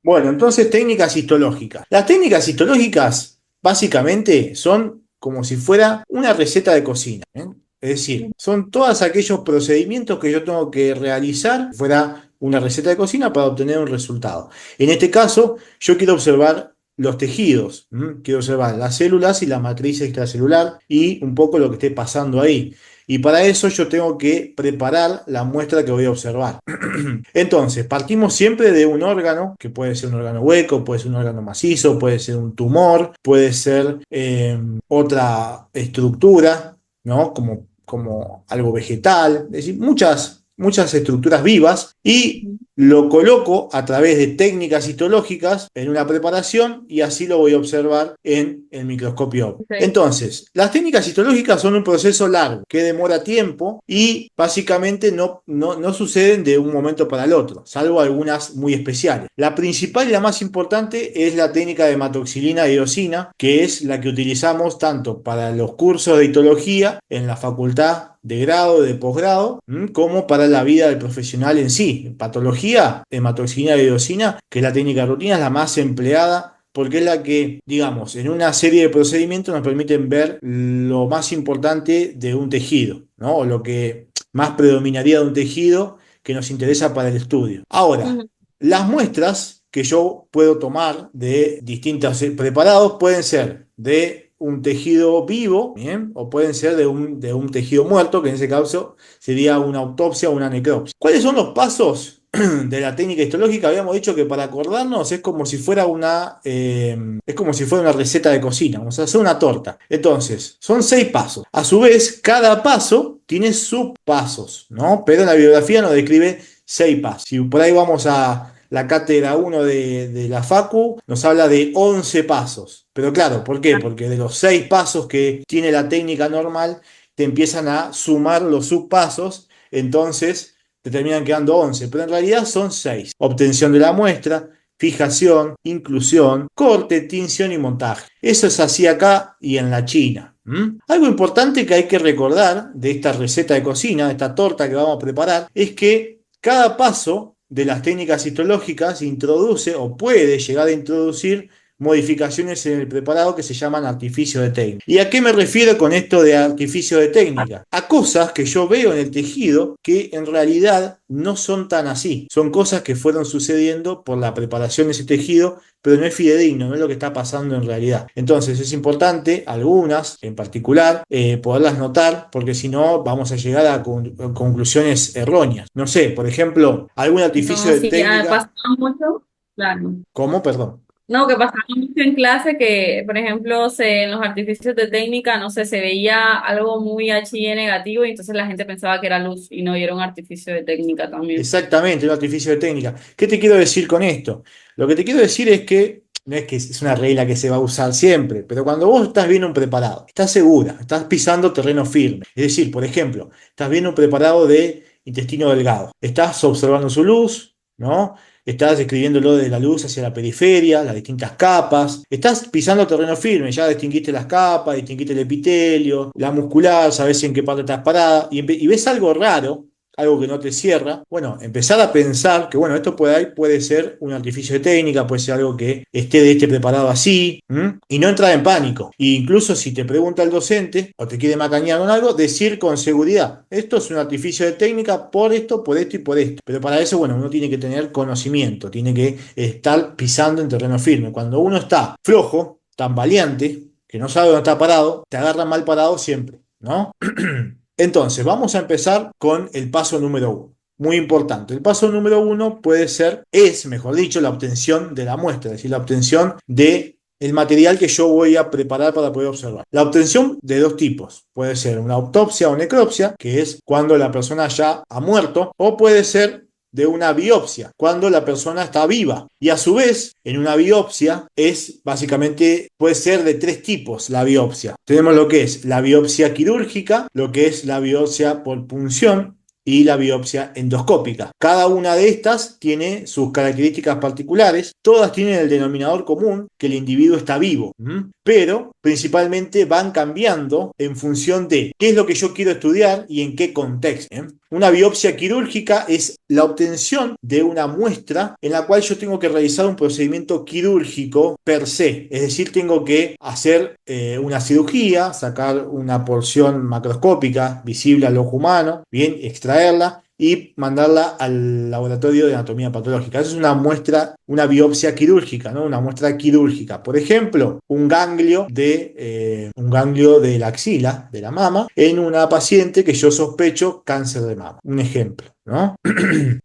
Bueno, entonces técnicas histológicas. Las técnicas histológicas básicamente son como si fuera una receta de cocina, ¿eh? Es decir, son todos aquellos procedimientos que yo tengo que realizar, fuera una receta de cocina para obtener un resultado. En este caso, yo quiero observar los tejidos, ¿m? Quiero observar las células y la matriz extracelular y un poco lo que esté pasando ahí. Y para eso yo tengo que preparar la muestra que voy a observar. Entonces, partimos siempre de un órgano, que puede ser un órgano hueco, puede ser un órgano macizo, puede ser un tumor, puede ser otra estructura, ¿no? Como algo vegetal, es decir, muchas estructuras vivas, y lo coloco a través de técnicas histológicas en una preparación y así lo voy a observar en el microscopio. Ok. Entonces, las técnicas histológicas son un proceso largo que demora tiempo y básicamente no suceden de un momento para el otro, salvo algunas muy especiales. La principal y la más importante es la técnica de hematoxilina y eosina, que es la que utilizamos tanto para los cursos de histología en la facultad de grado, de posgrado, como para la vida del profesional en sí. En patología, hematoxilina y eosina, que es la técnica de rutina, es la más empleada porque es la que, digamos, en una serie de procedimientos nos permiten ver lo más importante de un tejido, ¿no? O lo que más predominaría de un tejido que nos interesa para el estudio. Ahora, Ujú. las muestras que yo puedo tomar de distintos preparados pueden ser de un tejido vivo, ¿bien? O pueden ser de un tejido muerto, que en ese caso sería una autopsia o una necropsia. ¿Cuáles son los pasos de la técnica histológica? Habíamos dicho que para acordarnos es como si fuera una receta de cocina, vamos a hacer una torta. Entonces, son 6 pasos. A su vez, cada paso tiene subpasos, ¿no? Pero en la bibliografía nos describe 6 pasos. Si por ahí vamos a la cátedra 1 de la Facu, nos habla de 11 pasos. Pero claro, ¿por qué? Porque de los 6 pasos que tiene la técnica normal, te empiezan a sumar los subpasos, entonces te terminan quedando 11, pero en realidad son 6. Obtención de la muestra, fijación, inclusión, corte, tinción y montaje. Eso es así acá y en la China. Algo importante que hay que recordar de esta receta de cocina, de esta torta que vamos a preparar, es que cada paso de las técnicas histológicas introduce o puede llegar a introducir modificaciones en el preparado que se llaman artificios de técnica. ¿Y a qué me refiero con esto de artificio de técnica? A cosas que yo veo en el tejido que en realidad no son tan así. Son cosas que fueron sucediendo por la preparación de ese tejido, pero no es fidedigno, no es lo que está pasando en realidad. Entonces es importante, algunas en particular, poderlas notar, porque si no vamos a llegar a conclusiones erróneas. No sé, por ejemplo, algún artificio No, de sí, ya técnica. pasaba mucho, claro. ¿Cómo? Perdón. No, que pasaba mucho en clase que, por ejemplo, en los artificios de técnica, no sé, se veía algo muy H negativo y entonces la gente pensaba que era luz y no, y era un artificio de técnica también. Exactamente, un artificio de técnica. ¿Qué te quiero decir con esto? Lo que te quiero decir es que no es que es una regla que se va a usar siempre, pero cuando vos estás viendo un preparado, estás segura, estás pisando terreno firme. Es decir, por ejemplo, estás viendo un preparado de intestino delgado, estás observando su luz, ¿no? Estás describiéndolo de la luz hacia la periferia, las distintas capas. Estás pisando terreno firme, ya distinguiste las capas, distinguiste el epitelio, la muscular, sabes en qué parte estás parada y ves algo raro, algo que no te cierra, bueno, empezar a pensar que, bueno, esto puede ser un artificio de técnica, puede ser algo que esté de este preparado así, y no entrar en pánico. E incluso si te pregunta el docente o te quiere macañar con algo, decir con seguridad, esto es un artificio de técnica por esto y por esto. Pero para eso, bueno, uno tiene que tener conocimiento, tiene que estar pisando en terreno firme. Cuando uno está flojo, tan valiente, que no sabe dónde está parado, te agarra mal parado siempre, ¿no? Entonces, vamos a empezar con el paso número 1. Muy importante. El paso número 1 es, mejor dicho, la obtención de la muestra, es decir, la obtención de el material que yo voy a preparar para poder observar. La obtención de dos tipos. Puede ser una autopsia o necropsia, que es cuando la persona ya ha muerto, o puede ser de una biopsia, cuando la persona está viva. Y a su vez, en una biopsia es básicamente, puede ser de 3 tipos la biopsia. Tenemos lo que es la biopsia quirúrgica, lo que es la biopsia por punción y la biopsia endoscópica. Cada una de estas tiene sus características particulares, todas tienen el denominador común que el individuo está vivo, pero principalmente van cambiando en función de qué es lo que yo quiero estudiar y en qué contexto. Una biopsia quirúrgica es la obtención de una muestra en la cual yo tengo que realizar un procedimiento quirúrgico per se, es decir, tengo que hacer una cirugía, sacar una porción macroscópica visible al ojo humano, bien, extraerla y mandarla al laboratorio de anatomía patológica. Eso es una muestra, una biopsia quirúrgica, ¿no? Una muestra quirúrgica. Por ejemplo, un ganglio de la axila, de la mama, en una paciente que yo sospecho cáncer de mama. Un ejemplo, ¿no?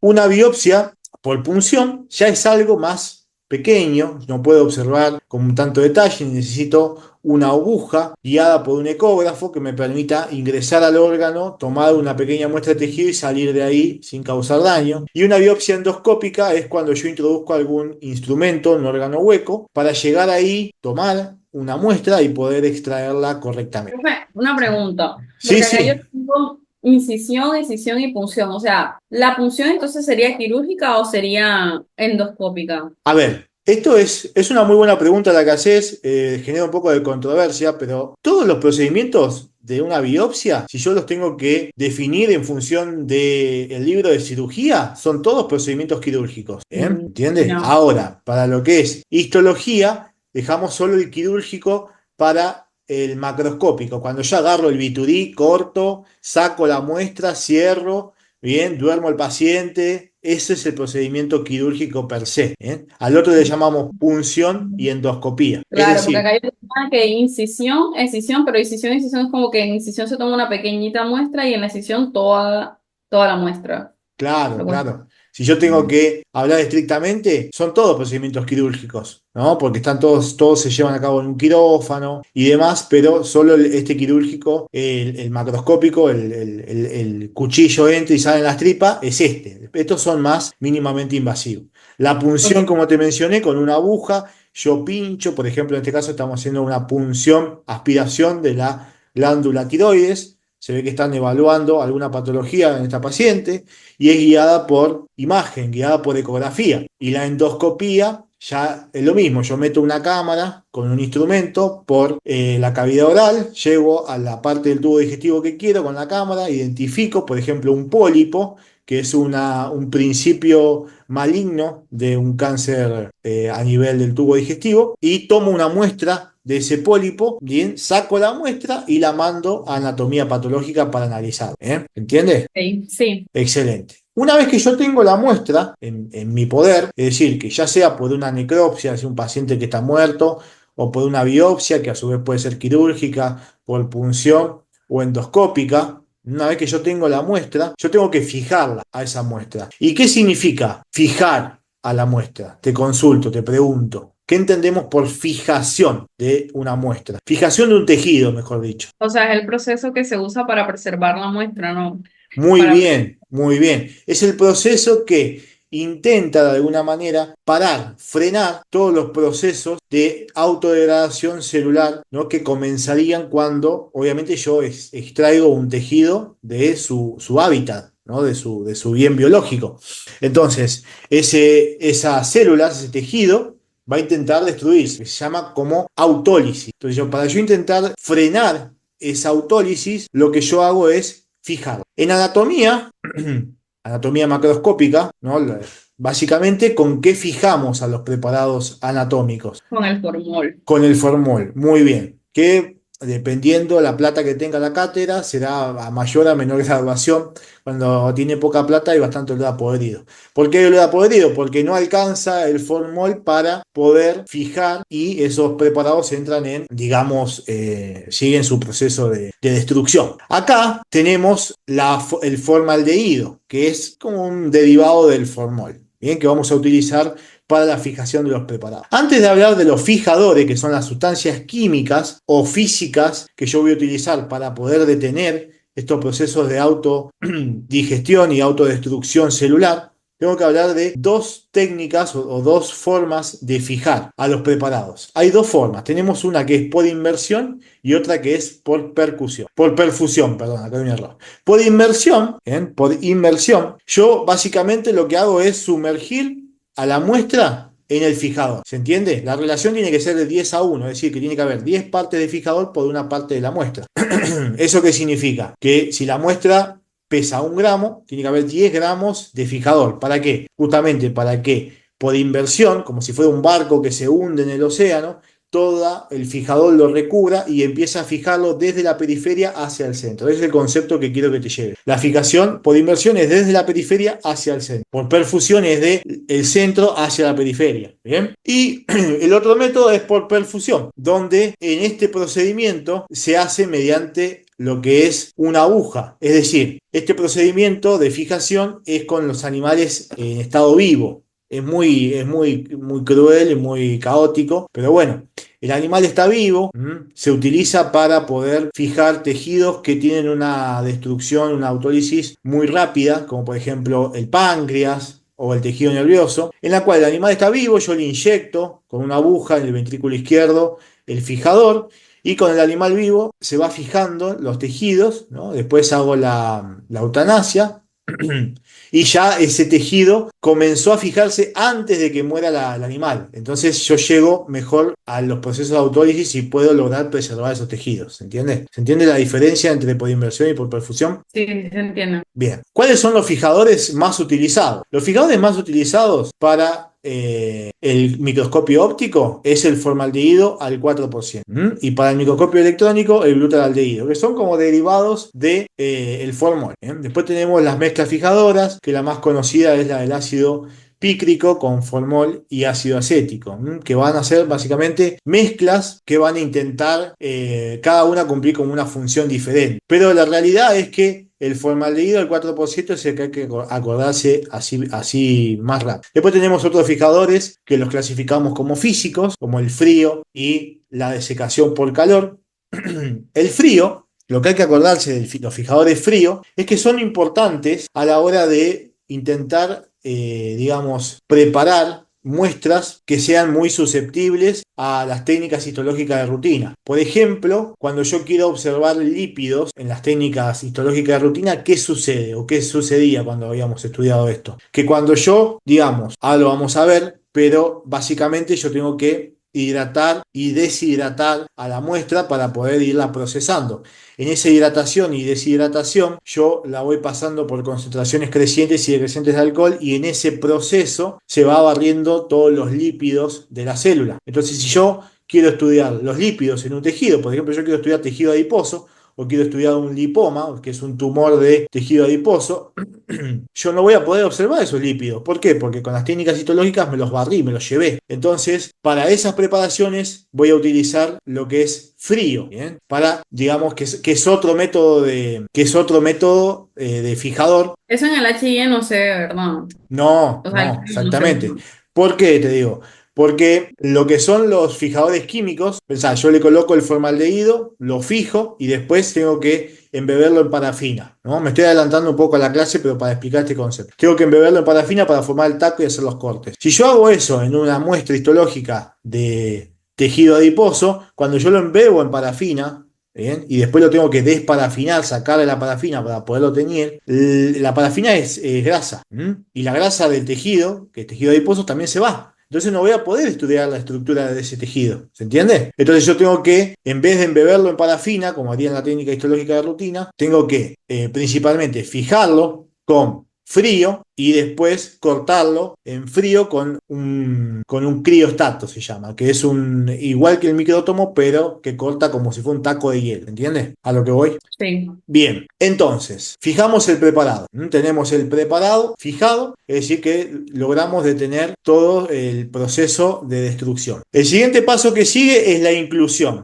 Una biopsia por punción ya es algo más pequeño, no puedo observar con tanto detalle, necesito una aguja guiada por un ecógrafo que me permita ingresar al órgano, tomar una pequeña muestra de tejido y salir de ahí sin causar daño. Y una biopsia endoscópica es cuando yo introduzco algún instrumento, un órgano hueco, para llegar ahí, tomar una muestra y poder extraerla correctamente. Profe, una pregunta, Sí, porque acá yo sí. tengo incisión, excisión y punción. O sea, ¿la punción entonces sería quirúrgica o sería endoscópica? A ver, es una muy buena pregunta la que haces, genera un poco de controversia, pero todos los procedimientos de una biopsia, si yo los tengo que definir en función del libro de cirugía, son todos procedimientos quirúrgicos, ¿eh? ¿Entiendes? Ya. Ahora, para lo que es histología, dejamos solo el quirúrgico para el macroscópico. Cuando yo agarro el biturí, corto, saco la muestra, cierro. Bien, duermo al paciente, ese es el procedimiento quirúrgico per se. ¿Eh? Al otro le llamamos punción y endoscopía. Es Claro, porque decir, acá yo tengo que incisión, excisión, pero incisión es como que en incisión se toma una pequeñita muestra y en la excisión toda la muestra. claro, Lo cual- claro. Si yo tengo que hablar estrictamente, son todos procedimientos quirúrgicos, ¿no? Porque todos se llevan a cabo en un quirófano y demás, pero solo este quirúrgico, el macroscópico, el cuchillo entra y sale en las tripas, es este. Estos son más mínimamente invasivos. La punción, Ok. como te mencioné, con una aguja, yo pincho, por ejemplo, en este caso estamos haciendo una punción, aspiración de la glándula tiroides. Se ve que están evaluando alguna patología en esta paciente y es guiada por imagen, guiada por ecografía. Y la endoscopía ya es lo mismo, yo meto una cámara con un instrumento por la cavidad oral, llego a la parte del tubo digestivo que quiero con la cámara, identifico, por ejemplo, un pólipo, que es un principio maligno de un cáncer a nivel del tubo digestivo, y tomo una muestra de ese pólipo, bien, saco la muestra y la mando a anatomía patológica para analizar. ¿Entiendes? Ok, sí. Excelente. Una vez que yo tengo la muestra en mi poder, es decir, que ya sea por una necropsia, es un paciente que está muerto, o por una biopsia, que a su vez puede ser quirúrgica, por punción o endoscópica, una vez que yo tengo la muestra, yo tengo que fijarla a esa muestra. ¿Y qué significa fijar a la muestra? Te consulto, te pregunto. ¿Qué entendemos por fijación de una muestra? Fijación de un tejido, mejor dicho. O sea, es el proceso que se usa para preservar la muestra, ¿no? Muy Para bien, muy bien. Es el proceso que intenta de alguna manera parar, frenar todos los procesos de autodegradación celular, ¿no? Que comenzarían cuando, obviamente, yo extraigo un tejido de su hábitat, ¿no? De su bien biológico. Entonces, esas células, ese tejido, va a intentar destruirse, que se llama como autólisis. Entonces, para yo intentar frenar esa autólisis, lo que yo hago es fijar. En anatomía, anatomía macroscópica, ¿no? Básicamente, ¿con qué fijamos a los preparados anatómicos? con el formol. Con el formol, muy bien. Que dependiendo la plata que tenga la cátedra, será a mayor o menor graduación. Cuando tiene poca plata hay bastante olor a podrido. ¿Por qué olor a podrido? Porque no alcanza el formol para poder fijar y esos preparados entran en, digamos, siguen su proceso de destrucción. Acá tenemos el formaldehído, que es como un derivado del formol, bien, que vamos a utilizar para la fijación de los preparados. Antes de hablar de los fijadores, que son las sustancias químicas o físicas que yo voy a utilizar para poder detener estos procesos de autodigestión y autodestrucción celular, tengo que hablar de dos técnicas o dos formas de fijar a los preparados. Hay dos formas. Tenemos una que es por inmersión y otra que es por percusión. Por perfusión, perdón, acá hay un error. Por inmersión, yo básicamente lo que hago es sumergir a la muestra en el fijador. ¿Se entiende? La relación tiene que ser de 10-1, es decir, que tiene que haber 10 partes de fijador por una parte de la muestra. ¿Eso qué significa? Que si la muestra pesa 1 gramo, tiene que haber 10 gramos de fijador. ¿Para qué? Justamente para que por inversión, como si fuera un barco que se hunde en el océano, todo el fijador lo recubra y empieza a fijarlo desde la periferia hacia el centro. Ese es el concepto que quiero que te lleve. La fijación por inversión es desde la periferia hacia el centro. Por perfusión es del centro hacia la periferia. ¿Bien? Y el otro método es por perfusión, donde en este procedimiento se hace mediante lo que es una aguja. Es decir, este procedimiento de fijación es con los animales en estado vivo. Muy cruel y muy caótico, pero bueno, el animal está vivo, se utiliza para poder fijar tejidos que tienen una destrucción, una autólisis muy rápida, como por ejemplo el páncreas o el tejido nervioso, en la cual el animal está vivo, yo le inyecto con una aguja en el ventrículo izquierdo el fijador, y con el animal vivo se va fijando los tejidos, ¿no? Después hago la eutanasia. Y ya ese tejido comenzó a fijarse antes de que muera el animal. Entonces yo llego mejor a los procesos de autólisis y puedo lograr preservar esos tejidos. ¿Se entiende? ¿Se entiende la diferencia entre por inversión y por perfusión? Sí, sí, se entiende. Bien. ¿Cuáles son los fijadores más utilizados? Los fijadores más utilizados para el microscopio óptico es el formaldehído al 4%. Y para el microscopio electrónico, el glutaraldehído, que son como derivados de, el formol. Después tenemos las mezclas fijadoras, que la más conocida es la del ácido pícrico con formol y ácido acético, que van a ser básicamente mezclas que van a intentar cada una cumplir con una función diferente. Pero la realidad es que el formaldehído del 4% es el que hay que acordarse así más rápido. Después tenemos otros fijadores que los clasificamos como físicos, como el frío y la desecación por calor. El frío, lo que hay que acordarse de los fijadores fríos, es que son importantes a la hora de intentar, digamos, preparar muestras que sean muy susceptibles a las técnicas histológicas de rutina. Por ejemplo, cuando yo quiero observar lípidos en las técnicas histológicas de rutina, ¿qué sucede o qué sucedía cuando habíamos estudiado esto? Que cuando yo, digamos, lo vamos a ver, pero básicamente yo tengo que hidratar y deshidratar a la muestra para poder irla procesando. En esa hidratación y deshidratación yo la voy pasando por concentraciones crecientes y decrecientes de alcohol, y en ese proceso se va barriendo todos los lípidos de la célula. Entonces, si yo quiero estudiar los lípidos en un tejido, por ejemplo, yo quiero estudiar tejido adiposo, o quiero estudiar un lipoma, que es un tumor de tejido adiposo, yo no voy a poder observar esos lípidos. ¿Por qué? Porque con las técnicas histológicas me los barrí, me los llevé. Entonces, para esas preparaciones voy a utilizar lo que es frío, ¿bien? Para, digamos, que es otro método de fijador. Eso en el HIE no sé, ¿verdad? No, O sea, el no, frío no sé exactamente. mucho. ¿Por qué te digo? Porque lo que son los fijadores químicos, pensá, yo le coloco el formaldehído, lo fijo y después tengo que embeberlo en parafina, ¿no? Me estoy adelantando un poco a la clase, pero para explicar este concepto. Tengo que embeberlo en parafina para formar el taco y hacer los cortes. Si yo hago eso en una muestra histológica de tejido adiposo, cuando yo lo embebo en parafina, ¿bien? Y después lo tengo que desparafinar, sacarle la parafina para poderlo teñir. La parafina es grasa, y la grasa del tejido, que es tejido adiposo, también se va. Entonces no voy a poder estudiar la estructura de ese tejido. ¿Se entiende? Entonces yo tengo que, en vez de embeberlo en parafina, como haría en la técnica histológica de rutina, tengo que principalmente fijarlo con frío y después cortarlo en frío con un criostato, se llama, que es igual que el micrótomo, pero que corta como si fuera un taco de hielo, ¿entiendes? A lo que voy. Sí. Bien, entonces, fijamos el preparado. Tenemos el preparado fijado, es decir, que logramos detener todo el proceso de destrucción. El siguiente paso que sigue es la inclusión.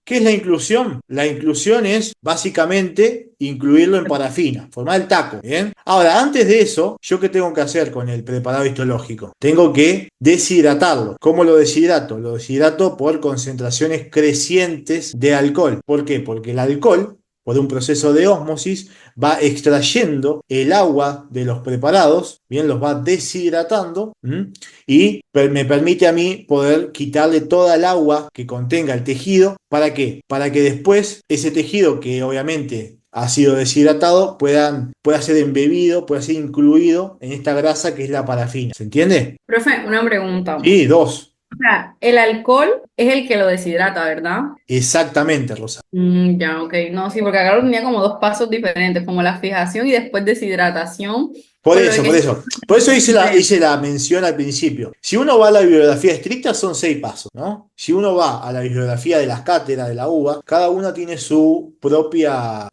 ¿Qué es la inclusión? La inclusión es básicamente incluirlo en parafina, formar el taco, ¿bien? Ahora, antes de eso, ¿yo qué tengo que hacer con el preparado histológico? Tengo que deshidratarlo. ¿Cómo lo deshidrato? Lo deshidrato por concentraciones crecientes de alcohol. ¿Por qué? Porque el alcohol, por un proceso de ósmosis, va extrayendo el agua de los preparados, bien, los va deshidratando, y me permite a mí poder quitarle toda el agua que contenga el tejido. ¿Para qué? Para que después ese tejido, que obviamente ha sido deshidratado, pueda ser embebido, pueda ser incluido en esta grasa que es la parafina. ¿Se entiende? Profe, una pregunta. Sí, dos. sea, el alcohol es el que lo deshidrata, ¿verdad? Exactamente, Rosa. Ya, ok. No, sí, porque acá lo tenía como dos pasos diferentes, como la fijación y después deshidratación. Por Por lo de eso, que por eso. Por eso hice la mención al principio. Si uno va a la bibliografía estricta, son 6 pasos, ¿no? Si uno va a la bibliografía de las cátedras de la UBA, cada una tiene su propia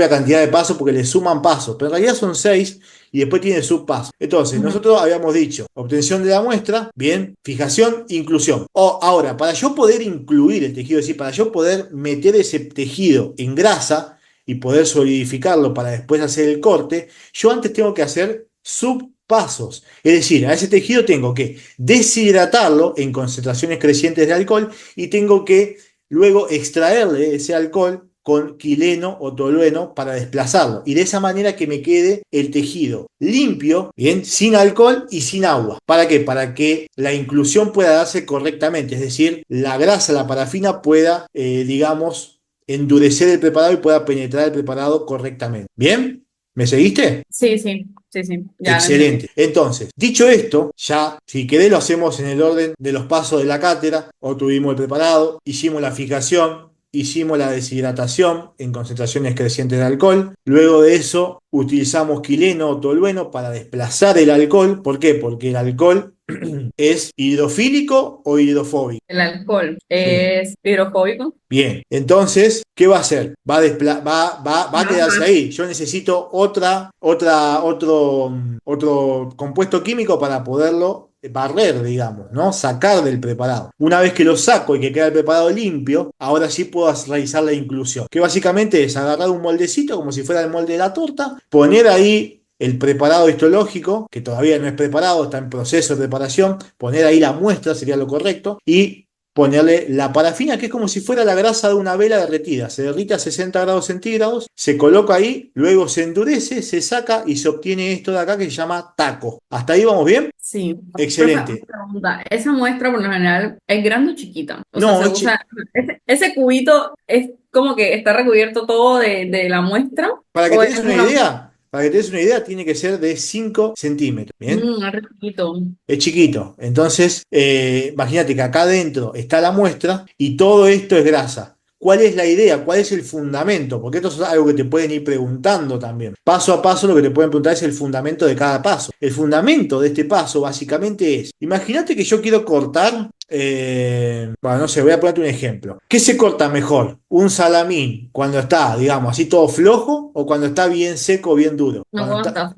cantidad de pasos porque le suman pasos. Pero en realidad son 6 y después tiene subpasos. Entonces, Ujú. nosotros habíamos dicho, obtención de la muestra, bien, fijación, inclusión. Ahora, para yo poder incluir el tejido, es decir, para yo poder meter ese tejido en grasa, y poder solidificarlo para después hacer el corte, yo antes tengo que hacer subpasos. Es decir, a ese tejido tengo que deshidratarlo en concentraciones crecientes de alcohol y tengo que luego extraerle ese alcohol con quileno o tolueno para desplazarlo. Y de esa manera que me quede el tejido limpio, bien, sin alcohol y sin agua. ¿Para qué? Para que la inclusión pueda darse correctamente. Es decir, la grasa, la parafina pueda, digamos, endurecer el preparado y pueda penetrar el preparado correctamente. ¿Bien? ¿Me seguiste? Sí, sí, sí, sí, ya lo entendí. Excelente. Entonces, dicho esto, ya si querés lo hacemos en el orden de los pasos de la cátedra. Obtuvimos el preparado, hicimos la fijación, hicimos la deshidratación en concentraciones crecientes de alcohol. Luego de eso, utilizamos quileno o tolueno para desplazar el alcohol. ¿Por qué? Porque el alcohol es hidrofílico o hidrofóbico. El alcohol Sí. es hidrofóbico. Bien, entonces, ¿qué va a hacer? Va a quedarse Ajá. ahí. Yo necesito otro compuesto químico para poderlo barrer, digamos, ¿no? Sacar del preparado. Una vez que lo saco y que queda el preparado limpio, ahora sí puedo realizar la inclusión. Que básicamente es agarrar un moldecito, como si fuera el molde de la torta, poner ahí el preparado histológico, que todavía no es preparado, está en proceso de preparación, poner ahí la muestra sería lo correcto, y ponerle la parafina, que es como si fuera la grasa de una vela derretida. Se derrite a 60 grados centígrados, se coloca ahí, luego se endurece, se saca y se obtiene esto de acá que se llama taco. ¿Hasta ahí vamos bien? Sí. Profe, una Excelente. pregunta. Esa muestra por lo general es grande o chiquita. O sea, No, se usa, ese cubito es como que está recubierto todo de la muestra para que o es tenés una una idea, tiene que ser de 5 centímetros. ¿Bien? es re chiquito. Es chiquito. Entonces, imagínate que acá adentro está la muestra y todo esto es grasa. ¿Cuál es la idea? ¿Cuál es el fundamento? Porque esto es algo que te pueden ir preguntando también. Paso a paso lo que te pueden preguntar es el fundamento de cada paso. El fundamento de este paso básicamente es, imagínate que yo quiero cortar, bueno, no sé, voy a ponerte un ejemplo. ¿Qué se corta mejor? ¿Un salamín cuando está, digamos, así todo flojo o cuando está bien seco, bien duro? No, ¿cómo está?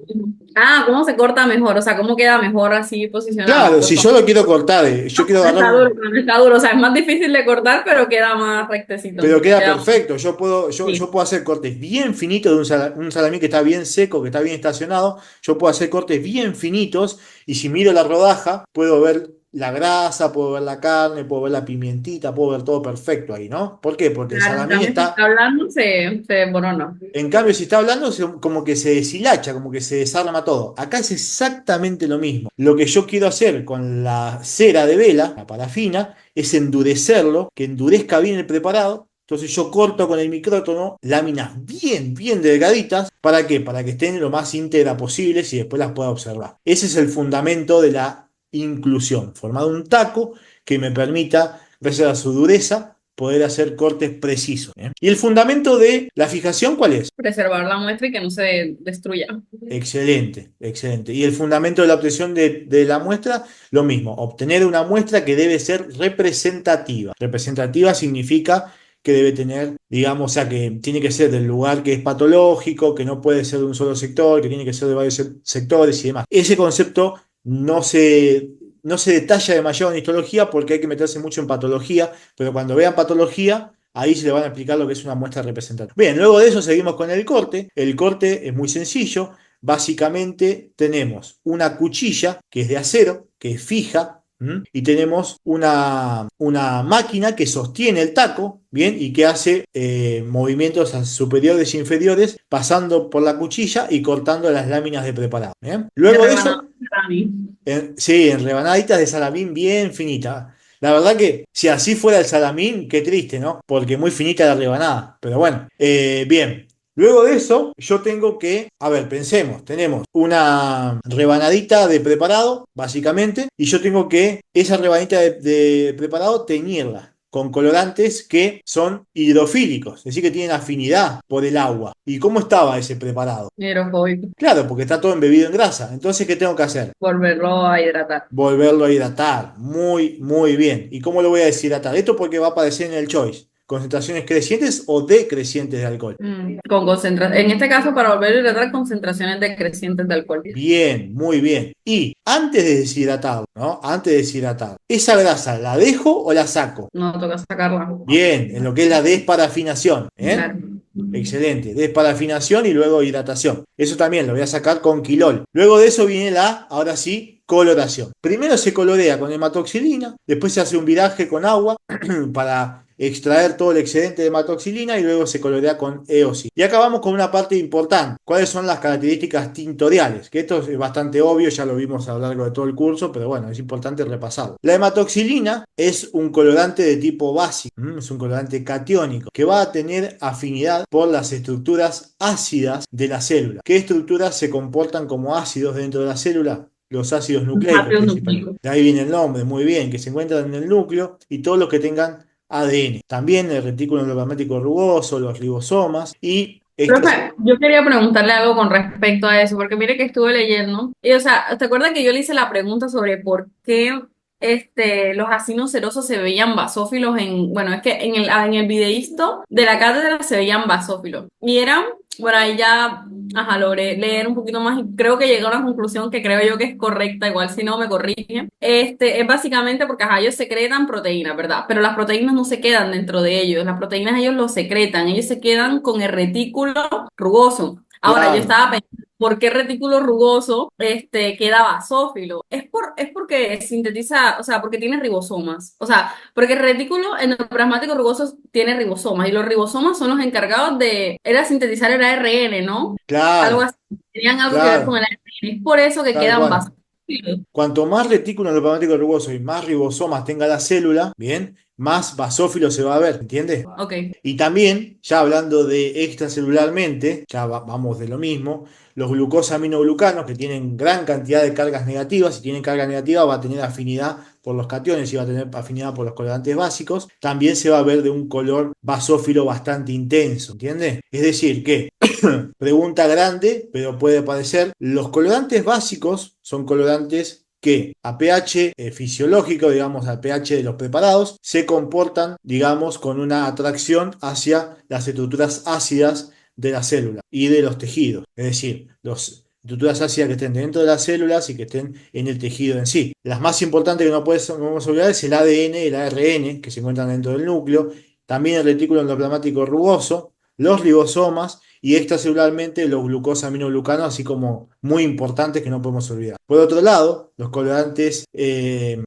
Ah, ¿cómo se corta mejor? O sea, ¿cómo queda mejor así posicionado? Claro, Pues si yo lo quiero cortar, yo quiero cuando agarrar está duro, un, cuando está duro. O sea, es más difícil de cortar, pero queda más rectecito. pero queda Queda más, perfecto. Yo sí. puedo hacer cortes bien finitos de un salamín que está bien seco, que está bien estacionado. Yo puedo hacer cortes bien finitos y si miro la rodaja, puedo ver la grasa, puedo ver la carne, puedo ver la pimientita, puedo ver todo perfecto ahí, ¿no? ¿Por qué? Porque el Claro, en salamín cambio, si está está. hablando, se desborona. En cambio, si está hablando, como que se deshilacha, como que se desarma todo. Acá es exactamente lo mismo. Lo que yo quiero hacer con la cera de vela, la parafina, es endurecerlo, que endurezca bien el preparado. Entonces yo corto con el micrótono láminas bien, bien delgaditas. ¿Para qué? Para que estén lo más íntegra posible y después las pueda observar. Ese es el fundamento de la inclusión. Formado un taco que me permita, gracias a su dureza, poder hacer cortes precisos. ¿Eh? ¿Y el fundamento de la fijación cuál es? Preservar la muestra y que no se destruya. Excelente, excelente. Y el fundamento de la obtención de la muestra, lo mismo, obtener una muestra que debe ser representativa. Representativa significa que debe tener, digamos, o sea, que tiene que ser del lugar que es patológico, que no puede ser de un solo sector, que tiene que ser de varios sectores y demás. Ese concepto no se detalla demasiado en histología porque hay que meterse mucho en patología, pero cuando vean patología, ahí se le van a explicar lo que es una muestra representativa. Bien, luego de eso seguimos con el corte. El corte es muy sencillo. Básicamente tenemos una cuchilla que es de acero, que es fija, y tenemos una máquina que sostiene el taco, ¿bien? Y que hace movimientos superiores e inferiores, pasando por la cuchilla y cortando las láminas de preparado, ¿bien? De Luego de rebanado eso, para mí. sí, en rebanaditas de salamín bien finita. La verdad que si así fuera el salamín, qué triste, ¿no? Porque muy finita la rebanada. Pero bueno, bien. Luego de eso, yo tengo que, a ver, pensemos, tenemos una rebanadita de preparado, básicamente, y yo tengo que esa rebanadita de preparado teñirla con colorantes que son hidrofílicos, es decir, que tienen afinidad por el agua. ¿Y cómo estaba ese preparado? Hidrofóbico. Claro, porque está todo embebido en grasa. Entonces, ¿qué tengo que hacer? Volverlo a hidratar. Volverlo a hidratar. Muy, muy bien. ¿Y cómo lo voy a deshidratar? Esto porque va a aparecer en el choice. Concentraciones crecientes o decrecientes de alcohol. Con en este caso, para volver a hidratar, concentraciones decrecientes de alcohol. Bien, muy bien. Y antes de deshidratarlo, ¿no? Antes de deshidratar, ¿esa grasa la dejo o la saco? No toca sacarla. Bien, en lo que es la desparafinación, ¿eh? Claro. Excelente. Desparafinación y luego hidratación. Eso también lo voy a sacar con quilol. Luego de eso viene la, ahora sí, coloración. Primero se colorea con hematoxilina, después se hace un viraje con agua para extraer todo el excedente de hematoxilina y luego se colorea con eosin. Y acá vamos con una parte importante. ¿Cuáles son las características tintoriales? Que esto es bastante obvio, ya lo vimos a lo largo de todo el curso, pero bueno, es importante repasarlo. La hematoxilina es un colorante de tipo básico, es un colorante catiónico que va a tener afinidad por las estructuras ácidas de la célula. ¿Qué estructuras se comportan como ácidos dentro de la célula? Los ácidos nucleicos Ácidos principalmente. nucleicos. De ahí viene el nombre, muy bien, que se encuentran en el núcleo y todos los que tengan ADN. También el retículo endoplasmático rugoso, los ribosomas y estas. Profe, yo quería preguntarle algo con respecto a eso, porque mire que estuve leyendo, y o sea, ¿te acuerdas que yo le hice la pregunta sobre por qué los acinocerosos se veían basófilos bueno, es que en el videísto de la cátedra se veían basófilos, y eran, bueno, ahí ya, ajá, logré leer un poquito más y creo que llegué a una conclusión que creo yo que es correcta, igual si no me corrigen. Es básicamente porque, ajá, ellos secretan proteínas, ¿verdad? Pero las proteínas no se quedan dentro de ellos, las proteínas ellos lo secretan, ellos se quedan con el retículo rugoso. Ahora, yo Claro, estaba pensando, ¿por qué el retículo rugoso queda basófilo? Es porque sintetiza, o sea, porque tiene ribosomas. O sea, porque el retículo endoplasmático rugoso tiene ribosomas y los ribosomas son los encargados era sintetizar el ARN, ¿no? Algo claro, así. Tenían algo que ver con claro, el ARN. Es por eso que tal quedan cual. basófilos. Cuanto más retículo endoplasmático rugoso y más ribosomas tenga la célula, bien, más basófilo se va a ver, ¿entiendes? Ok. Y también, ya hablando de extracelularmente, ya vamos de lo mismo, los glucosaminoglucanos que tienen gran cantidad de cargas negativas, si tienen carga negativa va a tener afinidad por los cationes y va a tener afinidad por los colorantes básicos, también se va a ver de un color basófilo bastante intenso, ¿entiendes? Es decir, que, pregunta grande, pero puede parecer, los colorantes básicos son colorantes que a pH fisiológico, digamos, al pH de los preparados, se comportan, digamos, con una atracción hacia las estructuras ácidas de la célula y de los tejidos. Es decir, las estructuras ácidas que estén dentro de las células y que estén en el tejido en sí. Las más importantes que no podemos olvidar es el ADN y el ARN, que se encuentran dentro del núcleo, también el retículo endoplasmático rugoso, los ribosomas y extracelularmente los glucosaminoglucanos, así como muy importantes que no podemos olvidar. Por otro lado, los colorantes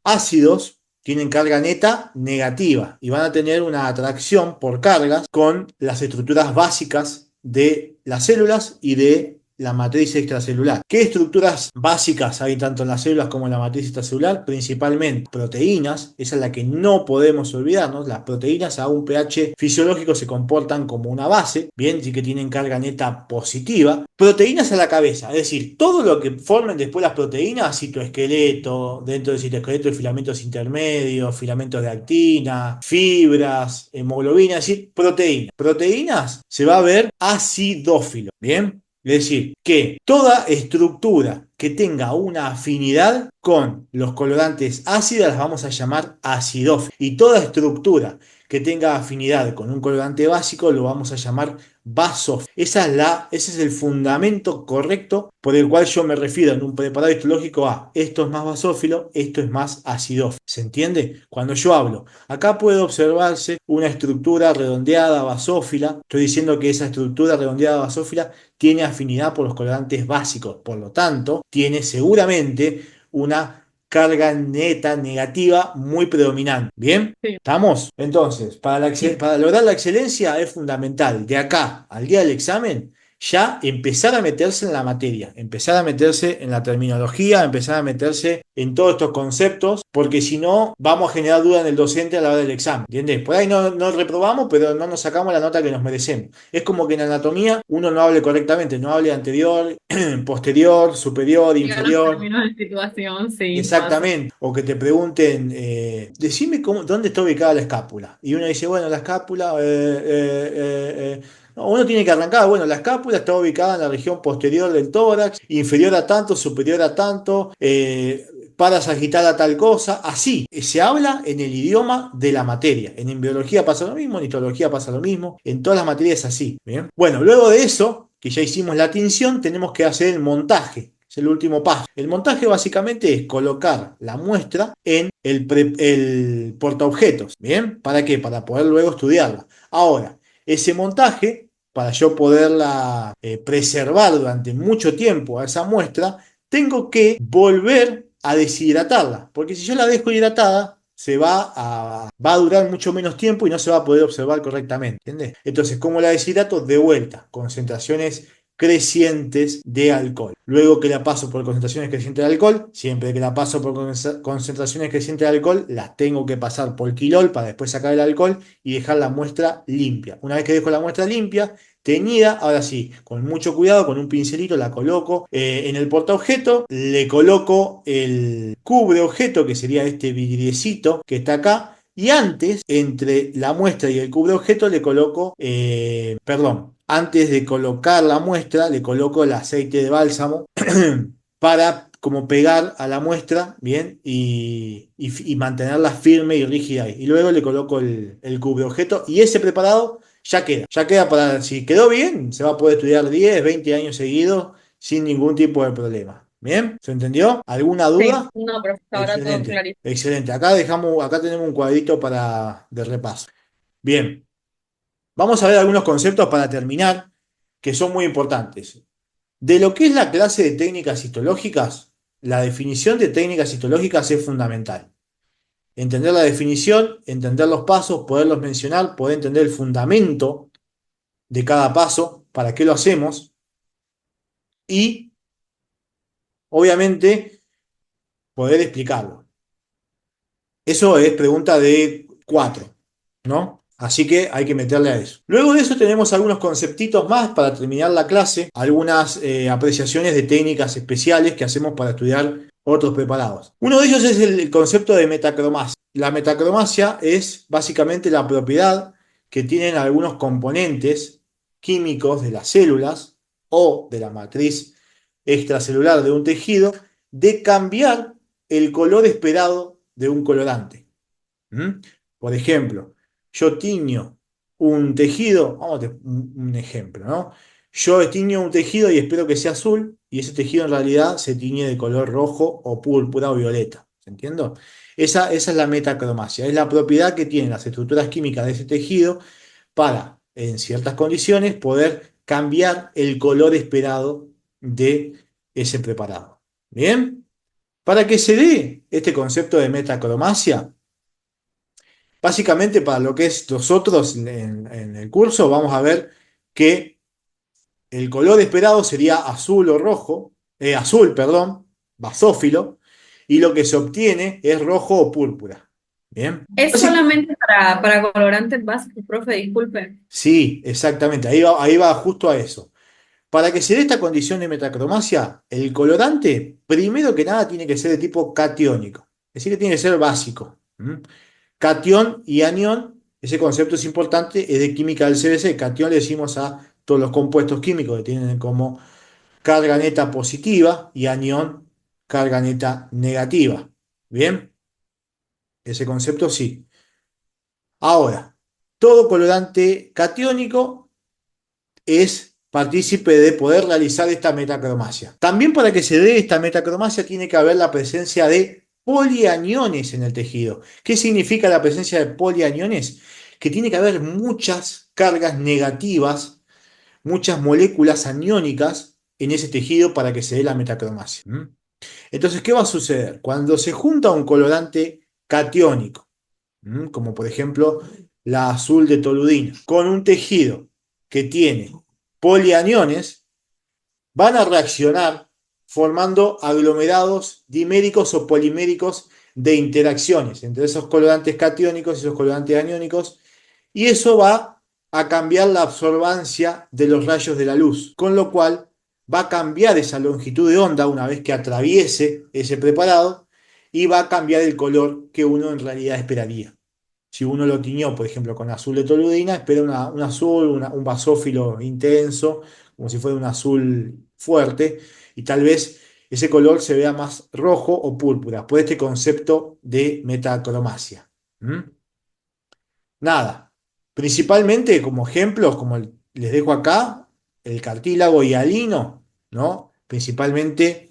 ácidos tienen carga neta negativa y van a tener una atracción por cargas con las estructuras básicas de las células y de la matriz extracelular. ¿Qué estructuras básicas hay tanto en las células como en la matriz extracelular? Principalmente proteínas, esa es la que no podemos olvidarnos. Las proteínas a un pH fisiológico se comportan como una base, bien, sí que tienen carga neta positiva. Proteínas a la cabeza, es decir, todo lo que formen después las proteínas, citoesqueleto, dentro del citoesqueleto hay filamentos intermedios, filamentos de actina, fibras, hemoglobina, es decir, proteínas. Proteínas se va a ver acidófilo, bien. Es decir, que toda estructura que tenga una afinidad con los colorantes ácidos las vamos a llamar acidófilos. Y toda estructura que tenga afinidad con un colorante básico lo vamos a llamar basófilo. Ese es el fundamento correcto por el cual yo me refiero en un preparado histológico a esto es más basófilo, esto es más acidófilo. ¿Se entiende? Cuando yo hablo, acá puede observarse una estructura redondeada basófila. Estoy diciendo que esa estructura redondeada basófila tiene afinidad por los colorantes básicos, por lo tanto, tiene seguramente una carga neta negativa muy predominante. ¿Bien? Sí. ¿Estamos? Entonces, para lograr la excelencia es fundamental de acá al día del examen ya empezar a meterse en la materia, empezar a meterse en la terminología, empezar a meterse en todos estos conceptos, porque si no, vamos a generar duda en el docente a la hora del examen, ¿entiendes? Por ahí no reprobamos, pero no nos sacamos la nota que nos merecemos. Es como que en anatomía uno no hable correctamente, no hable anterior, posterior, superior, Diga los inferior. términos de situación, sí, pasa. Exactamente, o que te pregunten, decime dónde está ubicada la escápula. Y uno dice, bueno, la escápula, no, uno tiene que arrancar, bueno, la escápula está ubicada en la región posterior del tórax, inferior a tanto, superior a tanto, parasagital a tal cosa, así. Se habla en el idioma de la materia. En biología pasa lo mismo, en histología pasa lo mismo, en todas las materias es así. ¿Bien? Bueno, luego de eso, que ya hicimos la tinción, tenemos que hacer el montaje. Es el último paso. El montaje básicamente es colocar la muestra en el portaobjetos. ¿Bien? ¿Para qué? Para poder luego estudiarla. Ahora, ese montaje, para yo poderla preservar durante mucho tiempo a esa muestra, tengo que volver a deshidratarla. Porque si yo la dejo hidratada, va a durar mucho menos tiempo y no se va a poder observar correctamente. ¿Entiendes? Entonces, ¿cómo la deshidrato? De vuelta, concentraciones crecientes de alcohol. Luego que la paso por concentraciones crecientes de alcohol, siempre que la paso por concentraciones crecientes de alcohol, las tengo que pasar por quilol para después sacar el alcohol y dejar la muestra limpia. Una vez que dejo la muestra limpia, teñida, ahora sí, con mucho cuidado, con un pincelito la coloco en el portaobjeto, le coloco el cubre objeto, que sería este vidriecito que está acá, y antes, entre la muestra y el cubre objeto, le coloco, perdón, antes de colocar la muestra, le coloco el aceite de bálsamo para como pegar a la muestra, ¿bien? Y mantenerla firme y rígida ahí. Y luego le coloco el cubre objeto y ese preparado ya queda. Ya queda para, si quedó bien, se va a poder estudiar 10, 20 años seguidos sin ningún tipo de problema. ¿Bien? ¿Se entendió? ¿Alguna Sí, duda? no, pero hasta ahora todo Excelente, clarísimo. excelente. Acá tenemos un cuadrito de repaso. Bien, vamos a ver algunos conceptos para terminar que son muy importantes. De lo que es la clase de técnicas histológicas, la definición de técnicas histológicas es fundamental. Entender la definición, entender los pasos, poderlos mencionar, poder entender el fundamento de cada paso, para qué lo hacemos y, obviamente, poder explicarlo. Eso es pregunta de 4, ¿no? Así que hay que meterle a eso. Luego de eso tenemos algunos conceptitos más para terminar la clase, algunas apreciaciones de técnicas especiales que hacemos para estudiar otros preparados. Uno de ellos es el concepto de metacromasia. La metacromasia es básicamente la propiedad que tienen algunos componentes químicos de las células o de la matriz extracelular de un tejido de cambiar el color esperado de un colorante. ¿Mm? Por ejemplo, yo tiño un tejido, vamos a un ejemplo, ¿no? Yo tiño un tejido y espero que sea azul, y ese tejido en realidad se tiñe de color rojo o púrpura o violeta. ¿Se entiende? Esa es la metacromasia, es la propiedad que tienen las estructuras químicas de ese tejido para, en ciertas condiciones, poder cambiar el color esperado de ese preparado. ¿Bien? Para que se dé este concepto de metacromacia, básicamente para lo que es nosotros en el curso, vamos a ver que el color esperado sería azul o rojo, azul, perdón, basófilo, y lo que se obtiene es rojo o púrpura. ¿Bien? Es solamente para colorantes básicos, profe, disculpe. Sí, exactamente, ahí va justo a eso. Para que se dé esta condición de metacromasia, el colorante, primero que nada, tiene que ser de tipo catiónico, es decir, que tiene que ser básico. ¿Mm? Catión y anión, ese concepto es importante, es de química del CBC. Catión le decimos a todos los compuestos químicos que tienen como carga neta positiva y anión carga neta negativa. Bien, ese concepto sí. Ahora, todo colorante catiónico es partícipe de poder realizar esta metacromasia. También para que se dé esta metacromasia tiene que haber la presencia de polianiones en el tejido. ¿Qué significa la presencia de polianiones? Que tiene que haber muchas cargas negativas, muchas moléculas aniónicas en ese tejido para que se dé la metacromasia. ¿Mm? Entonces, ¿qué va a suceder? Cuando se junta un colorante catiónico, como por ejemplo la azul de toludina, con un tejido que tiene polianiones van a reaccionar formando aglomerados diméricos o poliméricos de interacciones entre esos colorantes catiónicos y esos colorantes aniónicos, y eso va a cambiar la absorbancia de los rayos de la luz, con lo cual va a cambiar esa longitud de onda una vez que atraviese ese preparado y va a cambiar el color que uno en realidad esperaría. Si uno lo tiñó, por ejemplo, con azul de toluidina, espera un azul, un basófilo intenso, como si fuera un azul fuerte, y tal vez ese color se vea más rojo o púrpura, por este concepto de metacromacia. ¿Mm? Nada, principalmente como ejemplos, como les dejo acá, el cartílago hialino, ¿no? Principalmente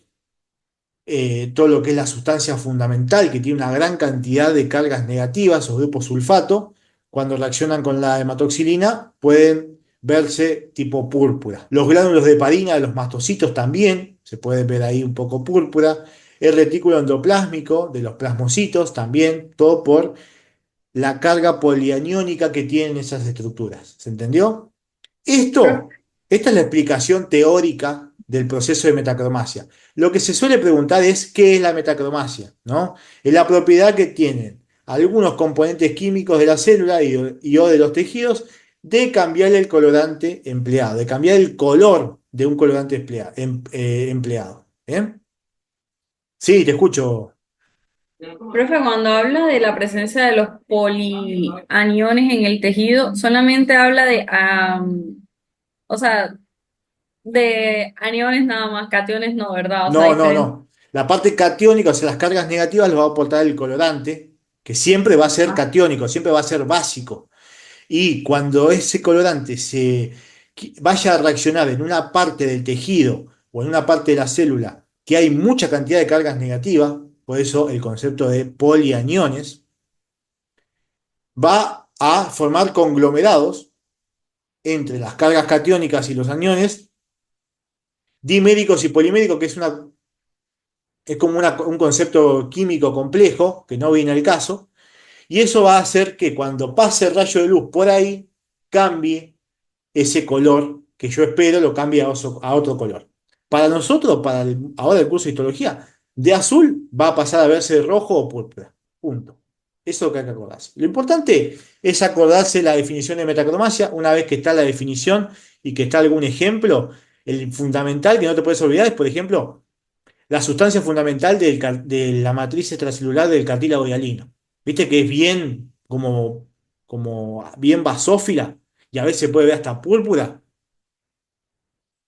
todo lo que es la sustancia fundamental, que tiene una gran cantidad de cargas negativas o grupos sulfato, cuando reaccionan con la hematoxilina, pueden verse tipo púrpura. Los gránulos de heparina de los mastocitos también, se puede ver ahí un poco púrpura. El retículo endoplásmico de los plasmocitos también, todo por la carga polianiónica que tienen esas estructuras. ¿Se entendió? Esto, esta es la explicación teórica del proceso de metacromacia. Lo que se suele preguntar es qué es la metacromacia, ¿no? Es la propiedad que tienen algunos componentes químicos de la célula y o de los tejidos de cambiar el colorante empleado, de cambiar el color de un colorante empleado. ¿Eh? Sí, te escucho. Profe, cuando habla de la presencia de los polianiones en el tejido, solamente habla de, o sea, de aniones nada más, cationes no, ¿verdad? O sea, No, no, diferente. no. La parte catiónica, o sea, las cargas negativas las va a aportar el colorante, que siempre va a ser catiónico, siempre va a ser básico. Y cuando ese colorante vaya a reaccionar en una parte del tejido o en una parte de la célula que hay mucha cantidad de cargas negativas, por eso el concepto de polianiones, va a formar conglomerados entre las cargas catiónicas y los aniones, diméricos y poliméricos, que es como un concepto químico complejo, que no viene al caso, y eso va a hacer que cuando pase el rayo de luz por ahí, cambie ese color que yo espero, lo cambie a otro color. Para nosotros, ahora el curso de histología, de azul va a pasar a verse rojo o púrpura. Punto. Eso es lo que hay que acordarse. Lo importante es acordarse la definición de metacromacia. Una vez que está la definición y que está algún ejemplo, el fundamental que no te puedes olvidar es, por ejemplo, la sustancia fundamental de la matriz extracelular del cartílago hialino. Viste que es bien como bien basófila y a veces se puede ver hasta púrpura.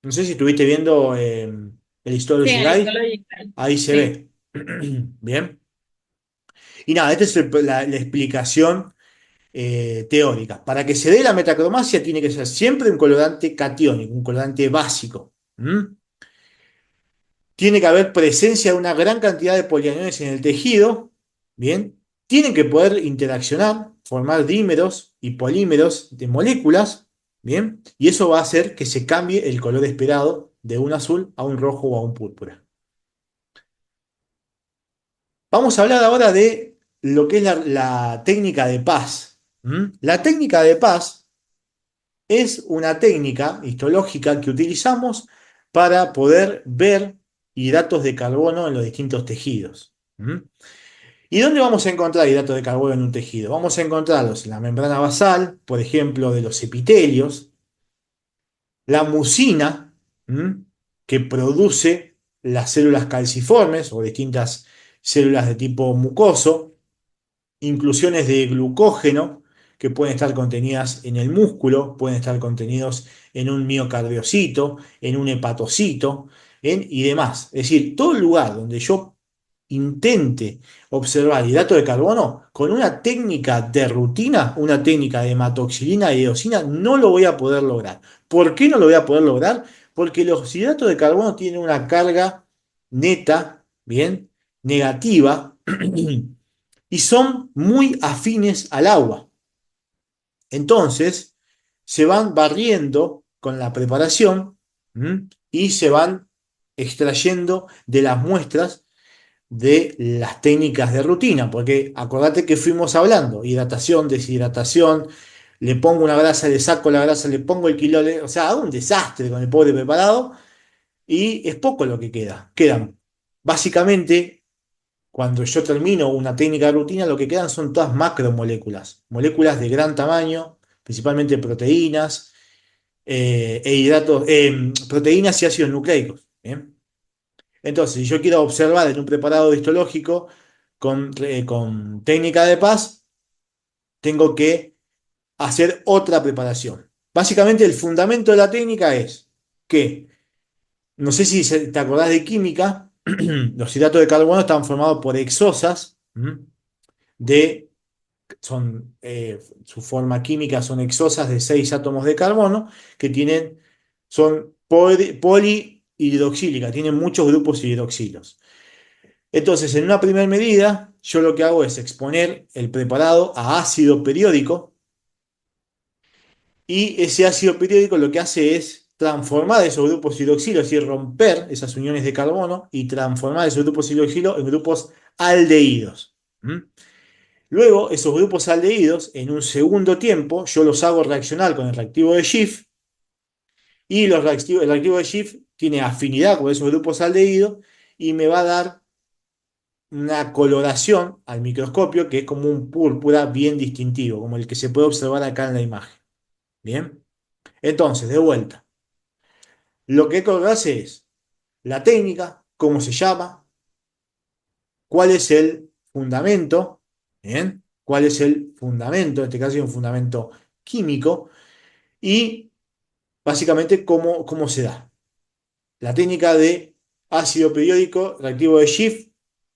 No sé si estuviste viendo el Sí, Histology en el Guide, histológico. ahí se Sí. ve. Bien. Y nada, esta es la explicación teórica. Para que se dé la metacromacia tiene que ser siempre un colorante catiónico, un colorante básico. ¿Mm? Tiene que haber presencia de una gran cantidad de polianiones en el tejido, ¿bien? Tienen que poder interaccionar, formar dímeros y polímeros de moléculas, ¿bien? Y eso va a hacer que se cambie el color esperado de un azul a un rojo o a un púrpura. Vamos a hablar ahora de lo que es la técnica de Paz. ¿Mm? La técnica de Paz es una técnica histológica que utilizamos para poder ver hidratos de carbono en los distintos tejidos. ¿Mm? ¿Y dónde vamos a encontrar hidratos de carbono en un tejido? Vamos a encontrarlos en la membrana basal, por ejemplo, de los epitelios, la mucina, ¿m? Que produce las células calciformes o distintas células de tipo mucoso, inclusiones de glucógeno que pueden estar contenidas en el músculo, pueden estar contenidos en un miocardiocito, en un hepatocito, y demás. Es decir, todo lugar donde yo intente observar hidrato de carbono con una técnica de rutina, una técnica de hematoxilina y eosina, no lo voy a poder lograr. ¿Por qué no lo voy a poder lograr? Porque los hidratos de carbono tienen una carga neta, bien, negativa, y son muy afines al agua. Entonces, se van barriendo con la preparación, ¿m? Y se van extrayendo de las muestras de las técnicas de rutina, porque acordate que fuimos hablando, hidratación, deshidratación, le pongo una grasa, le saco la grasa, le pongo el kilo, o sea, hago un desastre con el pobre preparado y es poco lo que queda. Quedan, básicamente, cuando yo termino una técnica de rutina, lo que quedan son todas macromoléculas, moléculas de gran tamaño, principalmente proteínas e hidratos, proteínas y ácidos nucleicos. ¿Bien? Entonces, si yo quiero observar en un preparado histológico con técnica de paz, tengo que hacer otra preparación. Básicamente, el fundamento de la técnica es que, no sé si te acordás de química, los hidratos de carbono están formados por hexosas, de su forma química son hexosas de 6 átomos de carbono que son polihidroxílicas, tienen muchos grupos hidroxilos. Entonces, en una primera medida, yo lo que hago es exponer el preparado a ácido periódico y ese ácido periódico lo que hace es transformar esos grupos hidroxilos y romper esas uniones de carbono y transformar esos grupos hidroxilos en grupos aldehídos. ¿Mm? Luego, esos grupos aldehídos, en un segundo tiempo, yo los hago reaccionar con el reactivo de Schiff y el reactivo de Schiff tiene afinidad con esos grupos aldehídos y me va a dar una coloración al microscopio que es como un púrpura bien distintivo, como el que se puede observar acá en la imagen. Bien, entonces, de vuelta, lo que hace es la técnica, cómo se llama, cuál es el fundamento, ¿bien? ¿Cuál es el fundamento? En este caso es un fundamento químico y básicamente cómo se da. La técnica de ácido periódico reactivo de Schiff,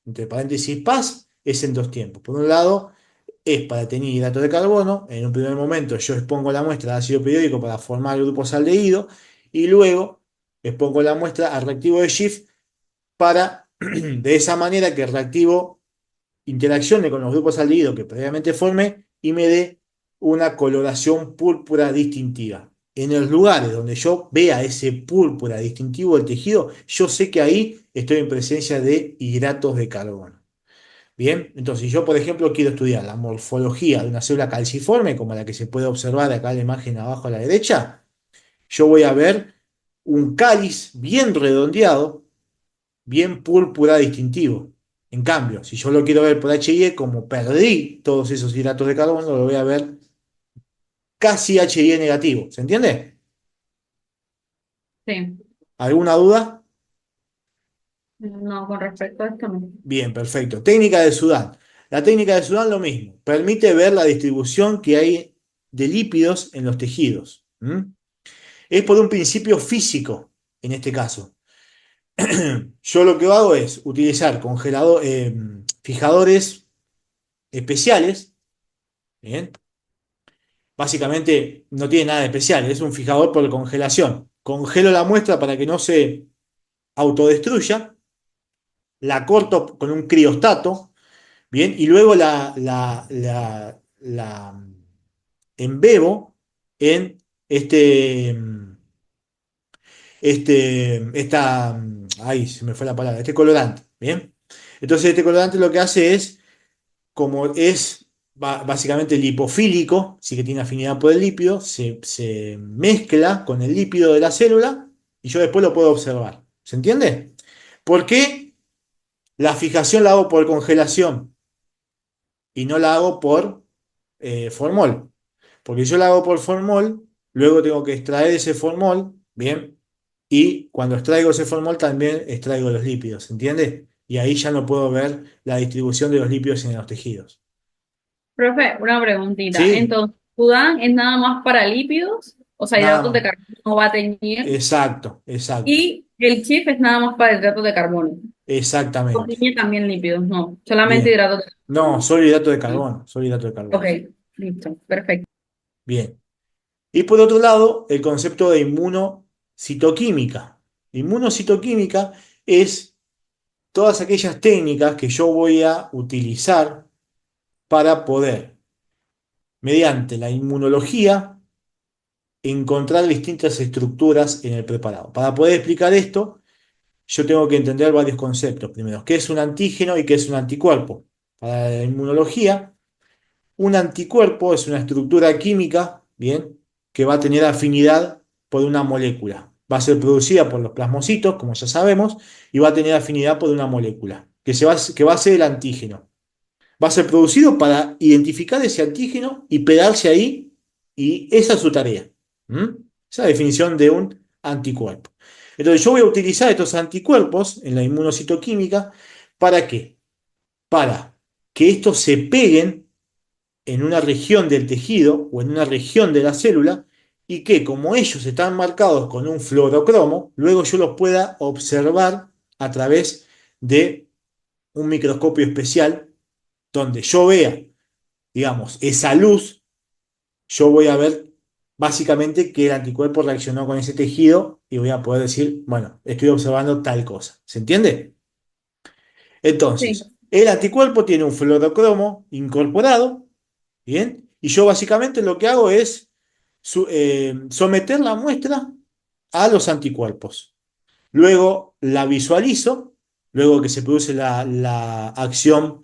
entre paréntesis PAS, es en dos tiempos. Por un lado, es para tener hidrato de carbono. En un primer momento yo expongo la muestra de ácido periódico para formar grupos aldehído y luego expongo la muestra al reactivo de Schiff para, de esa manera, que el reactivo interaccione con los grupos aldehídos que previamente formé y me dé una coloración púrpura distintiva. En los lugares donde yo vea ese púrpura distintivo del tejido, yo sé que ahí estoy en presencia de hidratos de carbono. Bien, entonces si yo, por ejemplo, quiero estudiar la morfología de una célula calciforme, como la que se puede observar acá en la imagen abajo a la derecha, yo voy a ver un cáliz bien redondeado, bien púrpura distintivo. En cambio, si yo lo quiero ver por HIE, como perdí todos esos hidratos de carbono, lo voy a ver casi HIE negativo. ¿Se entiende? Sí. ¿Alguna duda? No, con respecto a esto no. Bien, perfecto. Técnica de Sudán. La técnica de Sudán lo mismo. Permite ver la distribución que hay de lípidos en los tejidos. Es por un principio físico, en este caso. Yo lo que hago es utilizar fijadores especiales. ¿Bien? Básicamente no tiene nada de especial, es un fijador por congelación. Congelo la muestra para que no se autodestruya, la corto con un criostato, ¿bien? Y luego la embebo en este, ahí se me fue la palabra, este colorante, ¿bien? Entonces este colorante lo que hace es, como es básicamente lipofílico, sí que tiene afinidad por el lípido, se mezcla con el lípido de la célula y yo después lo puedo observar. ¿Se entiende? ¿Por qué la fijación la hago por congelación y no la hago por formol? Porque si yo la hago por formol, luego tengo que extraer ese formol, ¿bien? Y cuando extraigo ese formol también extraigo los lípidos, ¿se entiende? Y ahí ya no puedo ver la distribución de los lípidos en los tejidos. Profe, una preguntita. ¿Sí? Entonces, ¿Sudán es nada más para lípidos? O sea, Nada hidratos de más. carbono no va a teñir. Exacto, exacto, Y el chip es nada más para hidratos de carbono. No exactamente. tiene también lípidos, no. Solamente Bien. hidratos de No, carbono. solo hidrato de carbono, solo hidrato de Ok, carbono. listo, perfecto. Bien. Y por otro lado, el concepto de inmunocitoquímica. Inmunocitoquímica es todas aquellas técnicas que yo voy a utilizar para poder, mediante la inmunología, encontrar distintas estructuras en el preparado. Para poder explicar esto, yo tengo que entender varios conceptos. Primero, ¿qué es un antígeno y qué es un anticuerpo? Para la inmunología, Un anticuerpo es una estructura química, ¿bien? Que va a tener afinidad por una molécula. Va a ser producida por los plasmocitos, como ya sabemos, y va a tener afinidad por una molécula, que va a ser el antígeno. Va a ser producido para identificar ese antígeno y pegarse ahí, y esa es su tarea. ¿Mm? Esa es la definición de un anticuerpo. Entonces yo voy a utilizar estos anticuerpos en la inmunocitoquímica. ¿Para qué? Para que estos se peguen en una región del tejido o en una región de la célula y que como ellos están marcados con un fluorocromo, luego yo los pueda observar a través de un microscopio especial donde yo vea, digamos, esa luz. Yo voy a ver básicamente que el anticuerpo reaccionó con ese tejido y voy a poder decir, bueno, estoy observando tal cosa. ¿Se entiende? Sí. Entonces, el anticuerpo tiene un fluorocromo incorporado, ¿bien? Y yo básicamente lo que hago es someter la muestra a los anticuerpos. Luego la visualizo, luego que se produce la acción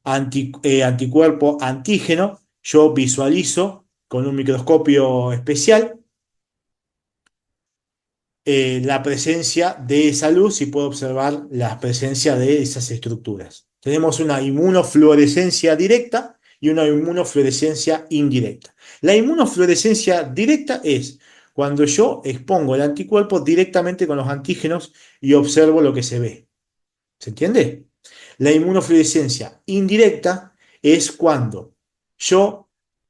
anticuerpo-antígeno, yo visualizo con un microscopio especial la presencia de esa luz y puedo observar la presencia de esas estructuras. Tenemos una inmunofluorescencia directa y una inmunofluorescencia indirecta. La inmunofluorescencia directa es cuando yo expongo el anticuerpo directamente con los antígenos y observo lo que se ve. ¿Se entiende? La inmunofluorescencia indirecta es cuando yo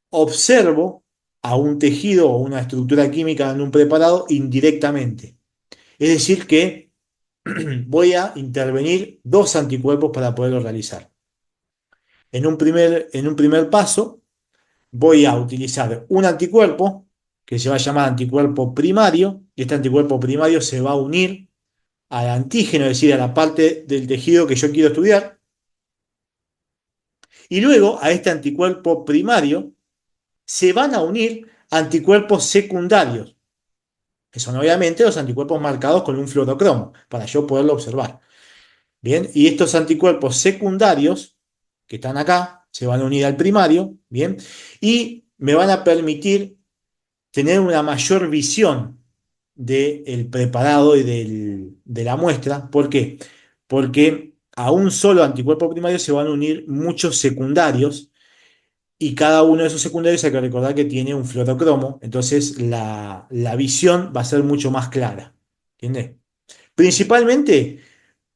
observo a un tejido o una estructura química en un preparado indirectamente. Es decir, que voy a intervenir dos anticuerpos para poderlo realizar. En un primer paso, voy a utilizar un anticuerpo que se va a llamar anticuerpo primario, y este anticuerpo primario se va a unir al antígeno, es decir, a la parte del tejido que yo quiero estudiar, y luego a este anticuerpo primario se van a unir anticuerpos secundarios, que son obviamente los anticuerpos marcados con un fluorocromo, para yo poderlo observar. Bien, y estos anticuerpos secundarios que están acá se van a unir al primario, bien, y me van a permitir tener una mayor visión del preparado y de la muestra. ¿Por qué? Porque a un solo anticuerpo primario se van a unir muchos secundarios y cada uno de esos secundarios hay que recordar que tiene un fluorocromo, entonces la visión va a ser mucho más clara. ¿Entiendes? Principalmente,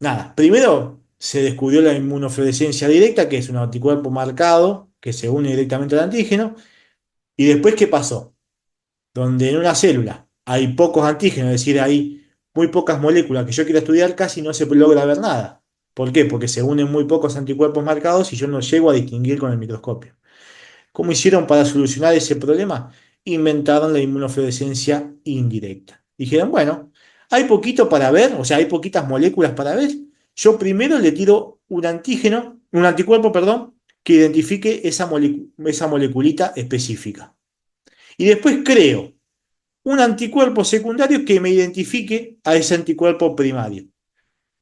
nada, primero se descubrió la inmunofluorescencia directa, que es un anticuerpo marcado que se une directamente al antígeno, y después, ¿qué pasó? Donde en una célula hay pocos antígenos, es decir, hay muy pocas moléculas que yo quiero estudiar, casi no se logra ver nada. ¿Por qué? Porque se unen muy pocos anticuerpos marcados y yo no llego a distinguir con el microscopio. ¿Cómo hicieron para solucionar ese problema? Inventaron la inmunofluorescencia indirecta. Dijeron, bueno, hay poquito para ver, o sea, hay poquitas moléculas para ver. Yo primero le tiro un antígeno, un anticuerpo, perdón, que identifique esa moleculita específica. Y después creo un anticuerpo secundario que me identifique a ese anticuerpo primario.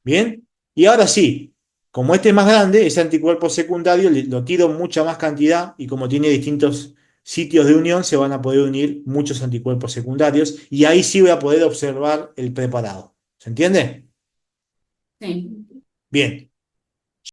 Bien, y ahora sí, como este es más grande, ese anticuerpo secundario lo tiro en mucha más cantidad y como tiene distintos sitios de unión, se van a poder unir muchos anticuerpos secundarios y ahí sí voy a poder observar el preparado. ¿Se entiende? Sí. Bien,